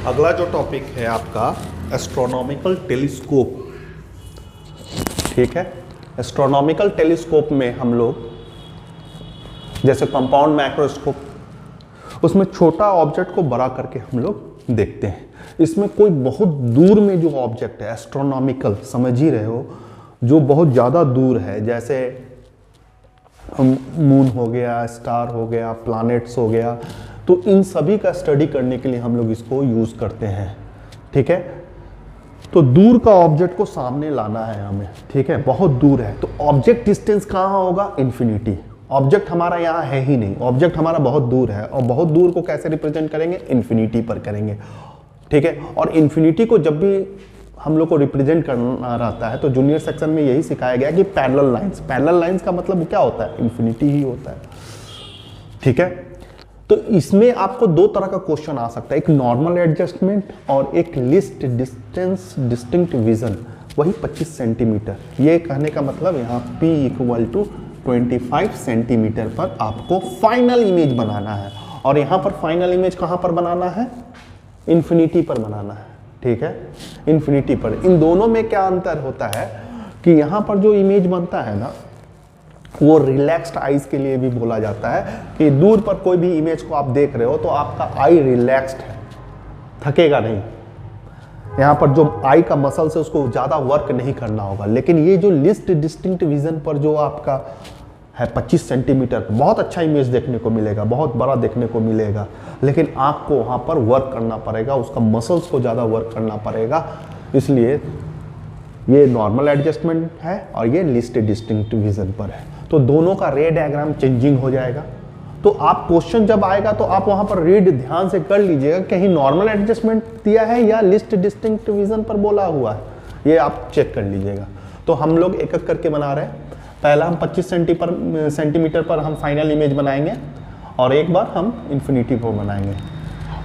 अगला जो टॉपिक है आपका एस्ट्रोनॉमिकल टेलीस्कोप। ठीक है, एस्ट्रोनॉमिकल टेलीस्कोप में हम लोग जैसे कंपाउंड माइक्रोस्कोप उसमें छोटा ऑब्जेक्ट को बड़ा करके हम लोग देखते हैं। इसमें कोई बहुत दूर में जो ऑब्जेक्ट है एस्ट्रोनॉमिकल, समझ ही रहे हो, जो बहुत ज़्यादा दूर है, जैसे मून हो गया, स्टार हो गया, प्लैनेट्स हो गया, तो इन सभी का स्टडी करने के लिए हम लोग इसको यूज़ करते हैं। ठीक है, तो दूर का ऑब्जेक्ट को सामने लाना है हमें। ठीक है, बहुत दूर है तो ऑब्जेक्ट डिस्टेंस कहाँ होगा? इन्फिनिटी। ऑब्जेक्ट हमारा यहाँ है ही नहीं, ऑब्जेक्ट हमारा बहुत दूर है, और बहुत दूर को कैसे रिप्रेजेंट करेंगे? इन्फिनिटी पर करेंगे। ठीक है, और इन्फिनिटी को जब भी हम लोग को रिप्रेजेंट करना रहता है तो जूनियर सेक्शन में यही सिखाया गया कि पैरेलल लाइंस। पैरेलल लाइंस का मतलब क्या होता है? इन्फिनिटी ही होता है। ठीक है, तो इसमें आपको दो तरह का क्वेश्चन आ सकता है, एक नॉर्मल एडजस्टमेंट और एक लिस्ट डिस्टेंस डिस्टिंक्ट विजन, वही 25 सेंटीमीटर। ये कहने का मतलब यहाँ P = 25 सेंटीमीटर पर आपको फाइनल इमेज बनाना है, और यहाँ पर फाइनल इमेज कहाँ पर बनाना है? इन्फिनिटी पर बनाना है। ठीक है, इन्फिनिटी पर। इन दोनों में क्या अंतर होता है कि यहाँ पर जो इमेज बनता है ना, वो रिलैक्स्ड आईज के लिए भी बोला जाता है कि दूर पर कोई भी इमेज को आप देख रहे हो तो आपका आई रिलैक्स्ड है, थकेगा नहीं। यहाँ पर जो आई का मसल्स है उसको ज़्यादा वर्क नहीं करना होगा। लेकिन ये जो लिस्ट डिस्टिंक्ट विजन पर जो आपका है 25 सेंटीमीटर, बहुत अच्छा इमेज देखने को मिलेगा, बहुत बड़ा देखने को मिलेगा, लेकिन आँख को वहाँ पर वर्क करना पड़ेगा, उसका मसल्स को ज़्यादा वर्क करना पड़ेगा। इसलिए ये नॉर्मल एडजस्टमेंट है और ये लिस्ट डिस्टिंक्ट विजन पर है। तो दोनों का रे डायग्राम चेंजिंग हो जाएगा। तो आप क्वेश्चन जब आएगा तो आप वहाँ पर रीड ध्यान से कर लीजिएगा, कहीं नॉर्मल एडजस्टमेंट दिया है या लिस्ट डिस्टिंक्ट विजन पर बोला हुआ है, ये आप चेक कर लीजिएगा। तो हम लोग एक एक करके बना रहे हैं। पहला हम 25 सेंटीमीटर पर हम फाइनल इमेज बनाएंगे, और एक बार हम इन्फिनिटी को बनाएंगे।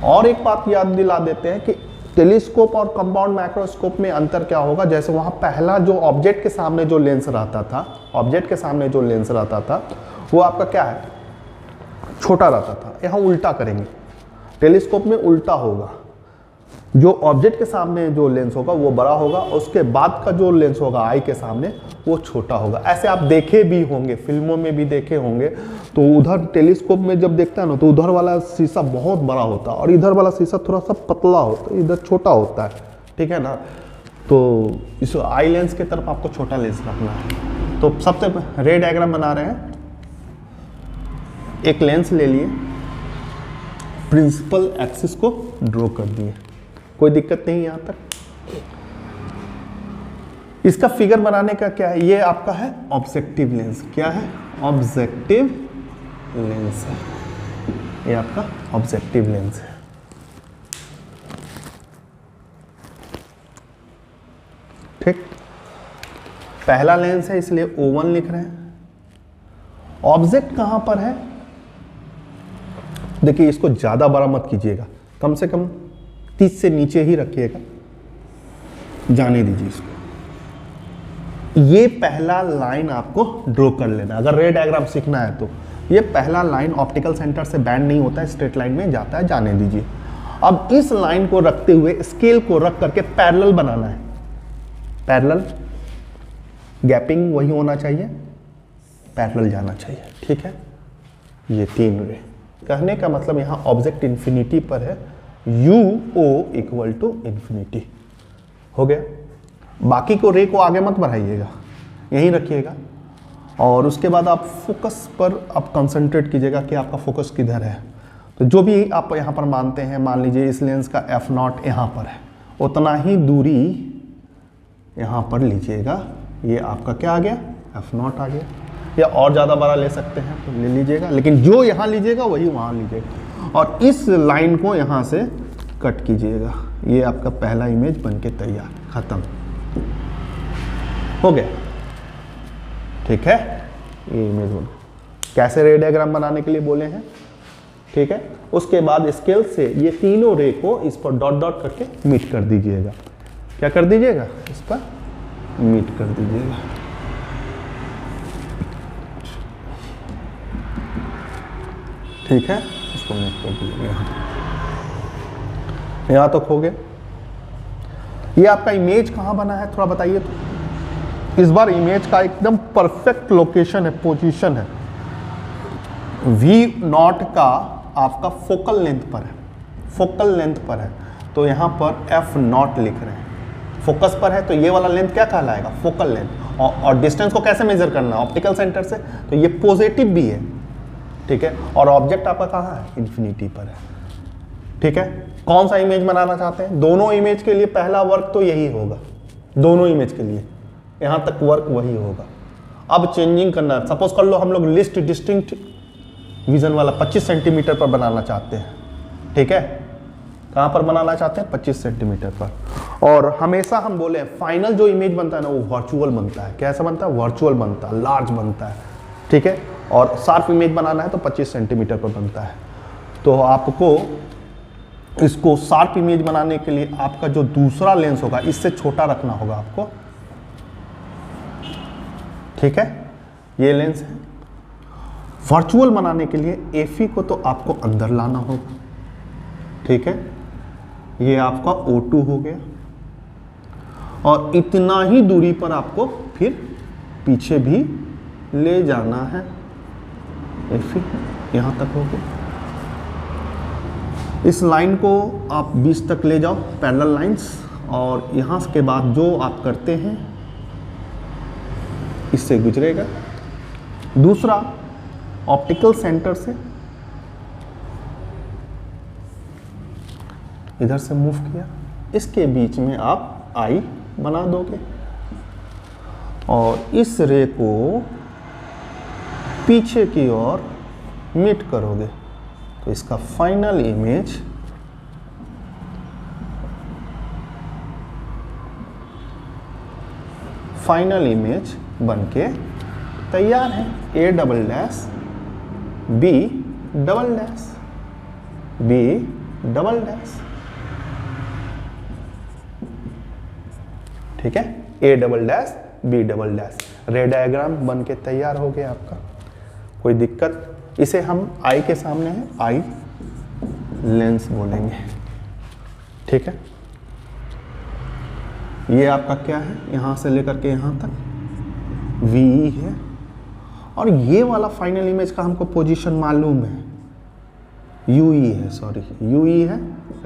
और एक बात याद दिला देते हैं कि टेलीस्कोप और कंपाउंड माइक्रोस्कोप में अंतर क्या होगा। जैसे वहाँ पहला जो ऑब्जेक्ट के सामने जो लेंस रहता था, ऑब्जेक्ट के सामने जो लेंस रहता था वो आपका क्या है? छोटा रहता था। यहाँ उल्टा करेंगे, टेलीस्कोप में उल्टा होगा, जो ऑब्जेक्ट के सामने जो लेंस होगा वो बड़ा होगा, उसके बाद का जो लेंस होगा आई के सामने वो छोटा होगा। ऐसे आप देखे भी होंगे, फिल्मों में भी देखे होंगे। तो उधर टेलीस्कोप में जब देखता है ना तो उधर वाला शीशा बहुत बड़ा होता है और इधर वाला शीशा थोड़ा सा पतला होता है, इधर छोटा होता है। ठीक है ना, तो इस आई लेंस की तरफ आपको छोटा लेंस रखना है। तो सबसे रे डायग्राम बना रहे हैं। एक लेंस ले लिए, प्रिंसिपल एक्सिस को ड्रॉ कर दिए, कोई दिक्कत नहीं यहाँ तक। इसका फिगर बनाने का क्या है? ये आपका है ऑब्जेक्टिव लेंस। क्या है? ऑब्जेक्टिव लेंस है, ये आपका ऑब्जेक्टिव लेंस है। ठीक, पहला लेंस है इसलिए O1 लिख रहे हैं। ऑब्जेक्ट कहां पर है? देखिए, इसको ज्यादा बड़ा मत कीजिएगा, कम से कम 30 से नीचे ही रखिएगा, जाने दीजिए इसको। ये पहला लाइन आपको ड्रॉ कर लेना, अगर रे डायग्राम सीखना है तो। ये पहला लाइन ऑप्टिकल सेंटर से बैंड नहीं होता है, स्ट्रेट लाइन में जाता है, जाने दीजिए। अब इस लाइन को रखते हुए स्केल को रख करके पैरेलल बनाना है। पैरेलल, गैपिंग वही होना चाहिए, पैरेलल जाना चाहिए। ठीक है, ये 3 रे। कहने का मतलब यहाँ ऑब्जेक्ट इन्फिनिटी पर है, UO = इन्फिनिटी। हो गया। बाकी को रे को आगे मत बढ़ाइएगा, यहीं रखिएगा। और उसके बाद आप फोकस पर आप कंसंट्रेट कीजिएगा कि आपका फोकस किधर है। तो जो भी आप यहाँ पर मानते हैं, मान लीजिए इस लेंस का F0 यहाँ पर है, उतना ही दूरी यहाँ पर लीजिएगा। ये आपका क्या आ गया? F0 आ गया। या और ज़्यादा बड़ा ले सकते हैं तो ले लीजिएगा, लेकिन जो यहाँ लीजिएगा वही वहाँ लीजिएगा। और इस लाइन को यहाँ से कट कीजिएगा। ये आपका पहला इमेज बनके तैयार, खत्म हो गया। ठीक है, ये इमेज बन कैसे रे डायग्राम बनाने के लिए बोले हैं। ठीक है, उसके बाद स्केल से ये तीनों रे को इस पर डॉट डॉट करके मीट कर दीजिएगा। क्या कर दीजिएगा? इस पर मीट कर दीजिएगा। ठीक है, इसको मीट कर दीजिएगा। यहाँ तक हो गया। ये आपका इमेज कहाँ बना है थोड़ा बताइए तो। इस बार इमेज का एकदम परफेक्ट लोकेशन है, पोजीशन है। V0 का आपका फोकल लेंथ पर है, फोकल लेंथ पर है, तो यहाँ पर F0 लिख रहे हैं। फोकस पर है तो ये वाला लेंथ क्या कहलाएगा, फोकल लेंथ। और डिस्टेंस को कैसे मेजर करना है, ऑप्टिकल सेंटर से, तो ये पॉजिटिव भी है, ठीक है। और ऑब्जेक्ट आपका कहाँ है, इन्फिनिटी पर है, ठीक है। कौन सा इमेज बनाना चाहते हैं, दोनों इमेज के लिए पहला वर्क तो यही होगा, दोनों इमेज के लिए यहाँ तक वर्क वही होगा। अब चेंजिंग करना है, सपोज कर लो हम लोग लिस्ट डिस्टिंक्ट विजन वाला 25 सेंटीमीटर पर बनाना चाहते हैं, ठीक है। कहाँ पर बनाना चाहते हैं, 25 सेंटीमीटर पर। और हमेशा हम बोले फाइनल जो इमेज बनता है ना वो वर्चुअल बनता है। कैसा बनता है, वर्चुअल बनता है, लार्ज बनता है, ठीक है। और शार्प इमेज बनाना है तो 25 सेंटीमीटर पर बनता है। तो आपको इसको शार्प इमेज बनाने के लिए आपका जो दूसरा लेंस होगा इससे छोटा रखना होगा आपको, ठीक है। ये लेंस है। वर्चुअल बनाने के लिए Fe को तो आपको अंदर लाना होगा, ठीक है। ये आपका O2 हो गया और इतना ही दूरी पर आपको फिर पीछे भी ले जाना है। Fe यहाँ तक हो गया। इस लाइन को आप 20 तक ले जाओ, पैरेलल लाइंस, और यहाँ के बाद जो आप करते हैं इससे गुजरेगा। दूसरा ऑप्टिकल सेंटर से इधर से मूव किया, इसके बीच में आप आई बना दोगे और इस रे को पीछे की ओर मीट करोगे, तो इसका फाइनल इमेज बनके तैयार है। A double dash B double dash B double dash, ठीक है। A double dash B double dash, रे डायग्राम बन के तैयार हो गया आपका। कोई दिक्कत, इसे हम आई के सामने है, आई लेंस बोलेंगे, ठीक है। ये आपका क्या है, यहाँ से लेकर के यहाँ तक VE है। और ये वाला फाइनल इमेज का हमको पोजीशन मालूम है, UE है, सॉरी UE है।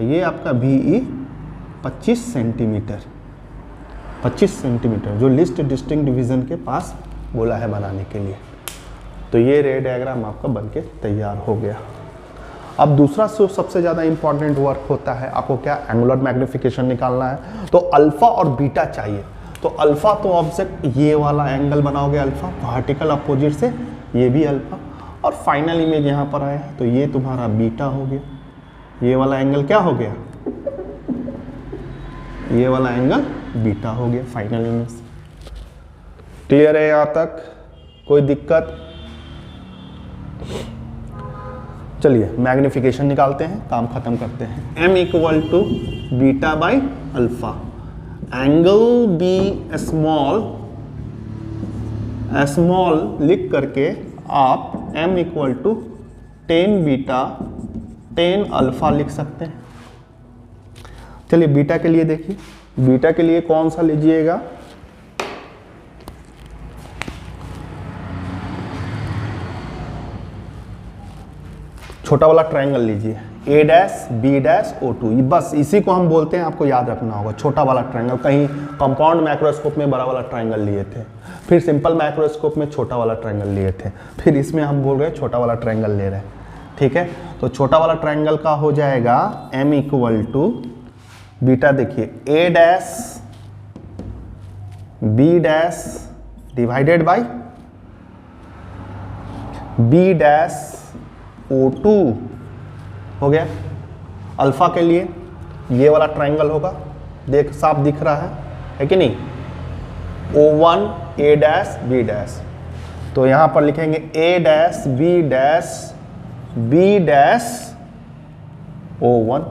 ये आपका VE 25 सेंटीमीटर, 25 सेंटीमीटर जो लिस्ट डिस्टिंक्ट विजन के पास बोला है बनाने के लिए। तो ये रे डायग्राम आपका बनके तैयार हो गया। अब दूसरा सबसे ज़्यादा इंपॉर्टेंट वर्क होता है, आपको क्या, एंगुलर मैग्निफिकेशन निकालना है। तो अल्फा और बीटा चाहिए। तो अल्फा तो ऑब्जेक्ट ये वाला एंगल बनाओगे अल्फा, वर्टिकल अपोजिट से, ये भी अल्फा, और फाइनल इमेज यहाँ पर आया है तो ये तुम्हारा बीटा हो गया। ये वाला एंगल क्या हो गया, ये वाला एंगल बीटा हो गया फाइनल इमेज। क्लियर है यहाँ तक, कोई दिक्कत? चलिए मैग्निफिकेशन निकालते हैं, काम खत्म करते हैं। m equal to beta by alpha, angle B small लिख करके आप m equal to 10 beta 10 alpha लिख सकते हैं। चलिए बीटा के लिए देखिए, बीटा के लिए कौन सा लीजिएगा, छोटा वाला ट्रायंगल लीजिए, A dash B dash O2, बस इसी को हम बोलते हैं, आपको याद रखना होगा, छोटा वाला ट्रायंगल। कहीं कंपाउंड मैक्रोस्कोप में बड़ा वाला ट्रायंगल लिए थे, फिर सिंपल मैक्रोस्कोप में छोटा वाला ट्रायंगल लिए थे, फिर इसमें हम बोल रहे हैं छोटा वाला ट्रायंगल ले रहे हैं, ठीक है। तो छोटा वाला ट्रायंगल का हो जाएगा m इक्वल टू बीटा, देखिए A dash B dash divided by B dash O2 हो गया। अल्फा के लिए ये वाला ट्रायंगल होगा, देख साफ दिख रहा है कि नहीं, O1 A dash B dash, तो यहाँ पर लिखेंगे A dash B dash B dash O1,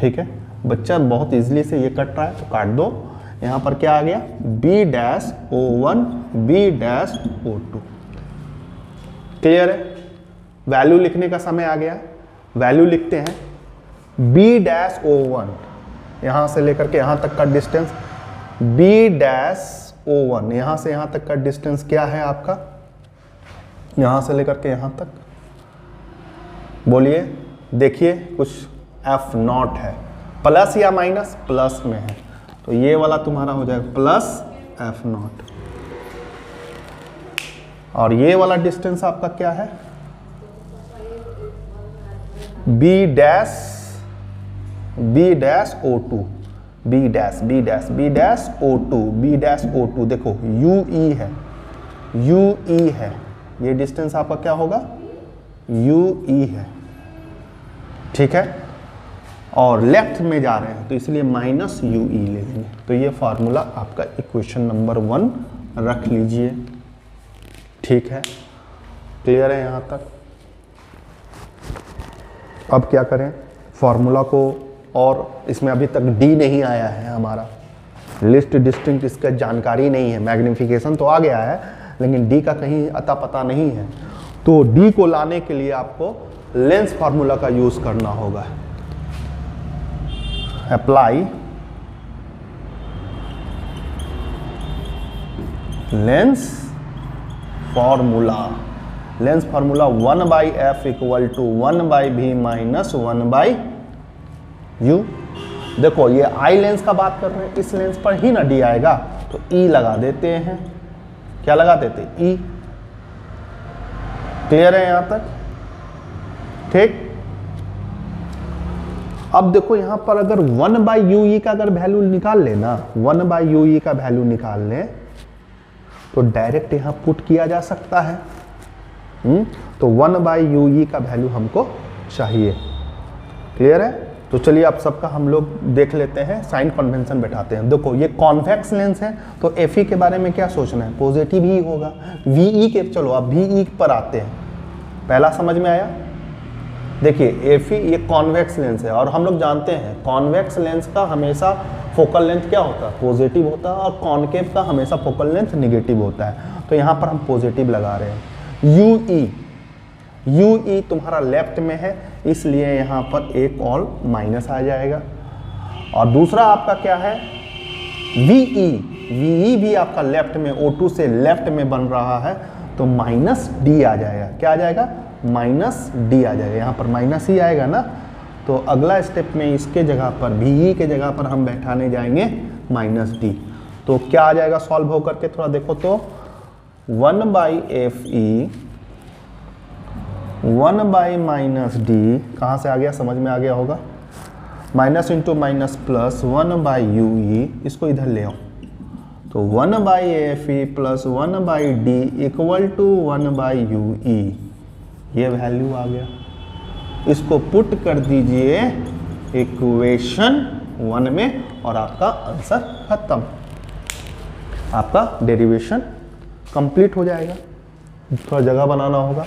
ठीक है। बच्चा बहुत इजीली से ये कट रहा है तो काट दो। यहाँ पर क्या आ गया, B dash O1 B dash O2, clear है। वैल्यू लिखने का समय आ गया, वैल्यू लिखते हैं। बी डैश ओ वन, यहाँ से लेकर के यहाँ तक का distance B dash O one, यहाँ से यहाँ तक का डिस्टेंस क्या है आपका, यहाँ से लेकर के यहाँ तक, बोलिए, देखिए कुछ एफ नॉट है, प्लस या माइनस, प्लस में है, तो ये वाला तुम्हारा हो जाएगा प्लस एफ नॉट। और ये वाला डिस्टेंस आपका क्या है, B dash O two, B dash O two, देखो यू ई है, ये डिस्टेंस आपका क्या होगा, यू ई है, ठीक है, और लेफ्ट में जा रहे हैं तो इसलिए माइनस यू ई ले लेंगे। तो ये फार्मूला आपका इक्वेशन नंबर 1 रख लीजिए, ठीक है, क्लियर है यहाँ तक। अब क्या करें, फार्मूला को, और इसमें अभी तक डी नहीं आया है हमारा, लिस्ट डिस्टिंक्ट इसका जानकारी नहीं है, मैग्निफिकेशन तो आ गया है लेकिन डी का कहीं अता पता नहीं है, तो डी को लाने के लिए आपको लेंस फार्मूला का यूज करना होगा। Apply lens formula, 1/f equal to 1/v minus 1/u। देखो ये आई लेंस का बात कर रहे हैं, इस लेंस पर ही ना डी आएगा, तो ई लगा देते हैं, क्या लगा देते, ई। क्लियर है यहां तक, ठीक। अब देखो यहां पर अगर 1/ue का अगर वैल्यू निकाल लेना, 1/ue का वैल्यू निकाल लें तो डायरेक्ट यहां पुट किया जा सकता है। तो 1/ue का वैल्यू हमको चाहिए, क्लियर है। तो चलिए आप सबका हम लोग देख लेते हैं, साइन कन्वेंशन बैठाते हैं। देखो ये कॉन्वेक्स लेंस है तो Fe के बारे में क्या सोचना है, पॉजिटिव ही होगा। Ve के, चलो अब Ve पर आते हैं, पहला समझ में आया। देखिए Fe ये कॉन्वेक्स लेंस है और हम लोग जानते हैं कॉन्वेक्स लेंस का हमेशा फोकल लेंथ क्या होता है, पॉजिटिव होता है, और कॉनकेव का हमेशा फोकल लेंथ निगेटिव होता है। तो यहाँ पर हम पॉजिटिव लगा रहे हैं। UE तुम्हारा लेफ्ट में है इसलिए यहाँ पर एक और माइनस आ जाएगा। और दूसरा आपका क्या है, VE भी आपका लेफ्ट में, O2 से लेफ्ट में बन रहा है तो माइनस डी आ जाएगा। क्या आ जाएगा, माइनस डी आ जाएगा। यहाँ पर माइनस ही आएगा ना, तो अगला स्टेप में इसके जगह पर VE के जगह पर हम बैठाने जाएंगे माइनस डी। तो क्या आ जाएगा सॉल्व होकर के थोड़ा देखो तो 1/Fe 1/ माइनस डी कहाँ से आ गया, समझ में आ गया होगा। Minus into minus plus 1/UE, इसको इधर ले आओ तो 1/Fe plus 1/D equal to 1/UE, ये वैल्यू आ गया। इसको पुट कर दीजिए इक्वेशन 1 में और आपका आंसर खत्म, आपका डेरिवेशन कंप्लीट हो जाएगा। थोड़ा जगह बनाना होगा।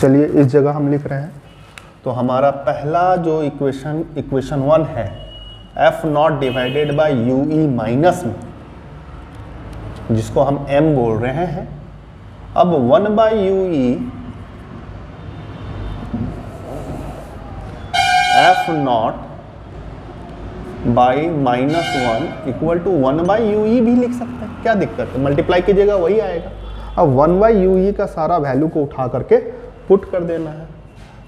चलिए इस जगह हम लिख रहे हैं, तो हमारा पहला जो इक्वेशन 1 है F0 divided by UE minus में, जिसको हम M बोल रहे हैं। अब 1/UE F0 by -1 equal to 1/UE भी लिख सकते हैं, क्या दिक्कत है, मल्टीप्लाई कीजिएगा वही आएगा। अब 1/UE का सारा वैल्यू को उठा करके पुट कर देना है,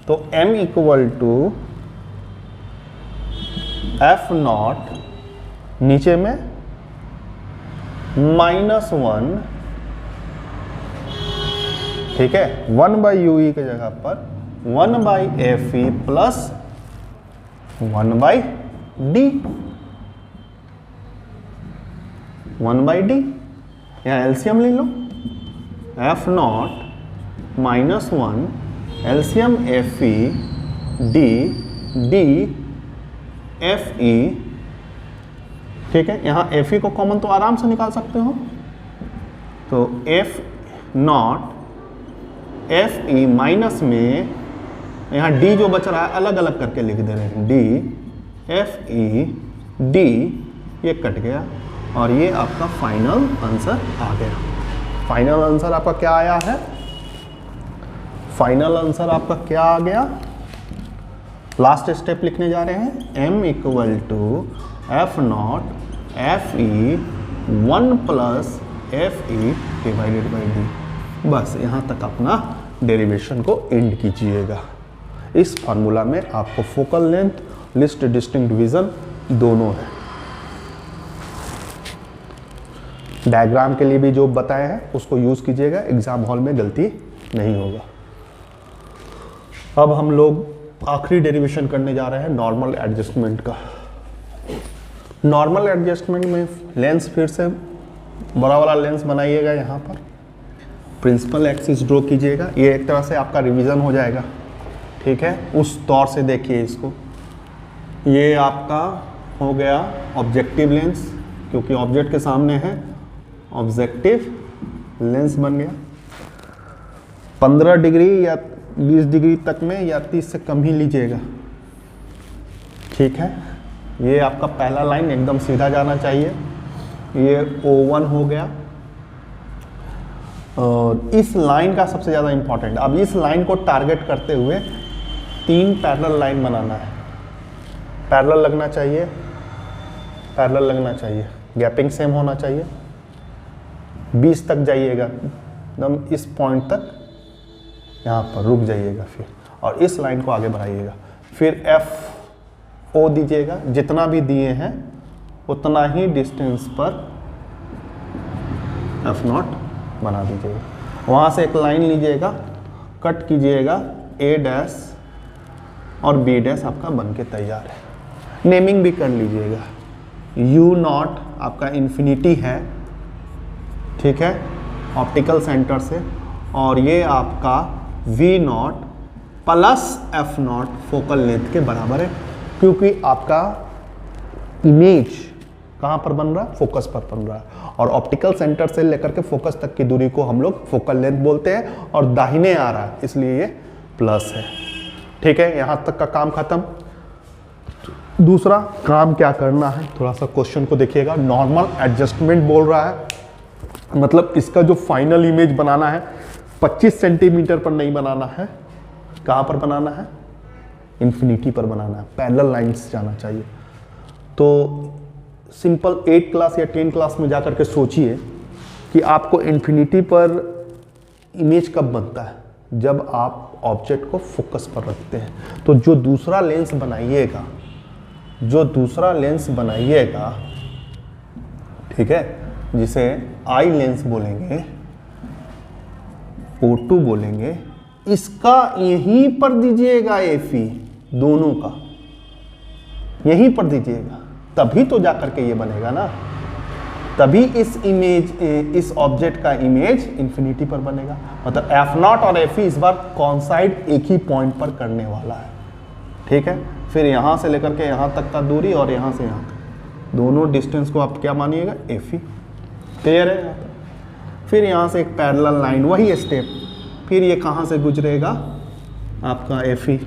तो M इक्वल टू F0 नीचे में -1, ठीक है, 1/UE के जगह पर 1/Fe प्लस 1/D, 1/D, यहाँ एलसीएम ले लो, F0 -1 LCM Fe D Fe, ठीक है। यहाँ Fe को कॉमन तो आराम से निकाल सकते हो, तो F0 Fe माइनस में यहाँ D जो बच रहा है अलग अलग करके लिख दे रहे हैं, D Fe D, ये कट गया और ये आपका फाइनल आंसर आ गया। फाइनल आंसर आपका क्या आया है, फाइनल आंसर आपका क्या आ गया? लास्ट स्टेप लिखने जा रहे हैं, m equal to F naught F E 1 plus F E divided by D. बस यहाँ तक अपना डेरिवेशन को एंड कीजिएगा। इस फार्मूला में आपको focal length, list distinct vision दोनों है। डायग्राम के लिए भी जो बताए हैं उसको यूज कीजिएगा, एग्जाम हॉल में गलती नहीं होगा। अब हम लोग आखिरी डेरिवेशन करने जा रहे हैं नॉर्मल एडजस्टमेंट का। नॉर्मल एडजस्टमेंट में लेंस फिर से बड़ा वाला लेंस बनाइएगा, यहाँ पर प्रिंसिपल एक्सिस ड्रॉ कीजिएगा। ये एक तरह से आपका रिवीजन हो जाएगा, ठीक है। उस तौर से देखिए इसको, ये आपका हो गया ऑब्जेक्टिव लेंस, क्योंकि ऑब्जेक्ट के सामने है, ऑब्जेक्टिव लेंस बन गया। 15 डिग्री या 20 डिग्री तक में या 30 से कम ही लीजिएगा, ठीक है। ये आपका पहला लाइन एकदम सीधा जाना चाहिए, ये O1 हो गया। और इस लाइन का सबसे ज़्यादा इंपॉर्टेंट, अब इस लाइन को टारगेट करते हुए 3 पैरेलल लाइन बनाना है। पैरेलल लगना चाहिए, पैरेलल लगना चाहिए, गैपिंग सेम होना चाहिए। 20 तक जाइएगा, एकदम इस पॉइंट तक यहाँ पर रुक जाइएगा फिर, और इस लाइन को आगे बढ़ाइएगा। फिर FO दीजिएगा, जितना भी दिए हैं उतना ही डिस्टेंस पर F0 बना दीजिएगा। वहाँ से एक लाइन लीजिएगा, कट कीजिएगा, A डैश और B डैश आपका बन के तैयार है। नेमिंग भी कर लीजिएगा, U0 आपका इन्फिनिटी है, ठीक है, ऑप्टिकल सेंटर से, और ये आपका V0 plus F0 focal length के बराबर है, क्योंकि आपका इमेज कहाँ पर बन रहा है? फोकस पर बन रहा है, और ऑप्टिकल सेंटर से लेकर के फोकस तक की दूरी को हम लोग फोकल लेंथ बोलते हैं, और दाहिने आ रहा है इसलिए ये प्लस है, ठीक है। यहाँ तक का काम खत्म। दूसरा काम क्या करना है, थोड़ा सा क्वेश्चन को देखिएगा। नॉर्मल एडजस्टमेंट बोल रहा है, मतलब इसका जो फाइनल इमेज बनाना है 25 सेंटीमीटर पर नहीं बनाना है, कहाँ पर बनाना है? इन्फिनिटी पर बनाना है, पैरेलल लाइंस जाना चाहिए। तो सिंपल 8 क्लास या 10 क्लास में जाकर के सोचिए कि आपको इन्फिनिटी पर इमेज कब बनता है? जब आप ऑब्जेक्ट को फोकस पर रखते हैं। तो जो दूसरा लेंस बनाइएगा, जो दूसरा लेंस बनाइएगा, ठीक है, जिसे आई लेंस बोलेंगे, O2 बोलेंगे, इसका यहीं पर दीजिएगा FE, दोनों का यहीं पर दीजिएगा, तभी तो जाकर के ये बनेगा ना, तभी इस इमेज, इस ऑब्जेक्ट का इमेज इन्फिनिटी पर बनेगा। मतलब F0 और FE इस बार कॉन्साइड एक ही पॉइंट पर करने वाला है, ठीक है। फिर यहाँ से लेकर के यहाँ तक का दूरी और यहाँ से यहाँ तक दोनों डिस्टेंस को आप क्या मानिएगा? FE, क्लियर है। फिर यहाँ से एक पैरेलल लाइन, वही स्टेप, फिर ये कहाँ से गुजरेगा? आपका FE,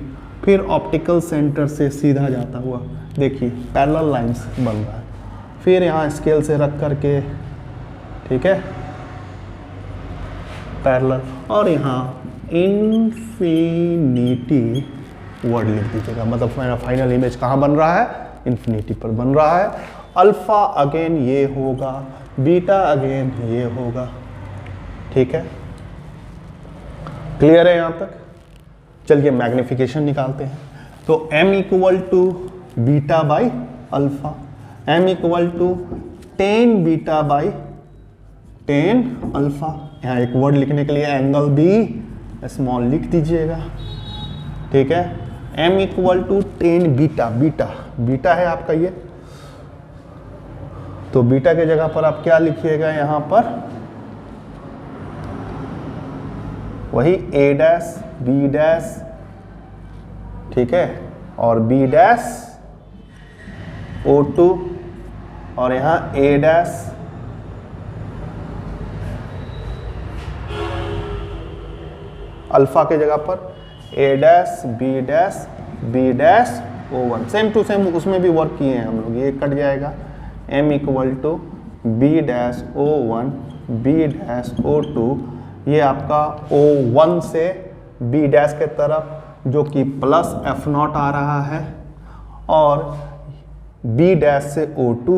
फिर ऑप्टिकल सेंटर से सीधा जाता हुआ, देखिए पैरेलल लाइंस बन रहा है। फिर यहाँ स्केल से रख करके, ठीक है, पैरेलल, और यहाँ इन्फिनिटी वर्ड लिख दीजिएगा। मतलब मेरा फाइनल इमेज कहाँ बन रहा है? इन्फिनिटी पर बन रहा है। अल्फा अगेन ये होगा, बीटा अगेन ये होगा, ठीक है, क्लियर है यहाँ तक। चलिए मैग्निफिकेशन निकालते हैं। तो m equal to beta by alpha, m equal to 10 beta by 10 alpha. यहाँ एक वर्ड लिखने के लिए एंगल भी स्मॉल लिख दीजिएगा, ठीक है। m equal to 10 beta, beta है आपका ये, तो बीटा के जगह पर आप क्या लिखिएगा? यहाँ पर वही A डैश B डैश, ठीक है, और B डैश O2, और यहाँ A डैश अल्फा के जगह पर A dash B dash O1, same to same उसमें भी वर्क किए हैं हम लोग। ये कट जाएगा, m equal to B dash O1 B dash O2, ये आपका O1 से बी डैश के तरफ जो कि प्लस F0 आ रहा है, और बी डैश से O2,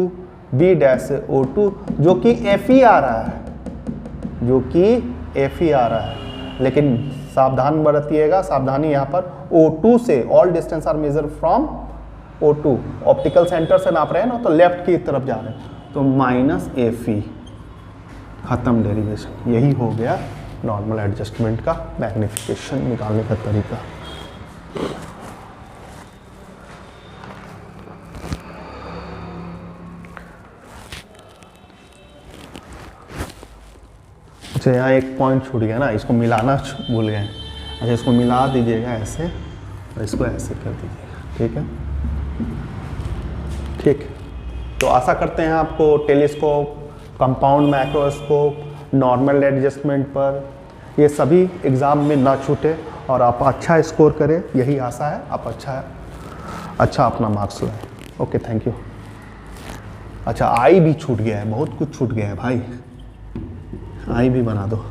बी डैश से O2 जो कि Fe आ रहा है, जो कि Fe आ रहा है। लेकिन सावधान बरतिएगा, सावधानी यहाँ पर O2 से, all distance are measure from O2, optical centre से नाप रहे हैं ना, तो लेफ्ट की तरफ जा रहे हैं, तो माइनस Fe, खत्म डेरिवेशन। यही हो गया नॉर्मल एडजस्टमेंट का मैग्निफिकेशन निकालने का तरीका। अच्छा, यहाँ एक पॉइंट छूट गया ना, इसको मिलाना भूल गए। अच्छा, इसको मिला दीजिएगा ऐसे और इसको ऐसे कर दीजिएगा, ठीक है। ठीक, तो आशा करते हैं आपको telescope, compound microscope, normal adjustment पर ये सभी एग्ज़ाम में ना छूटे और आप अच्छा स्कोर करें, यही आशा है। आप अच्छा अपना मार्क्स लाएं। Okay, thank you. अच्छा, आई भी छूट गया है, बहुत कुछ छूट गया है भाई, आई भी बना दो।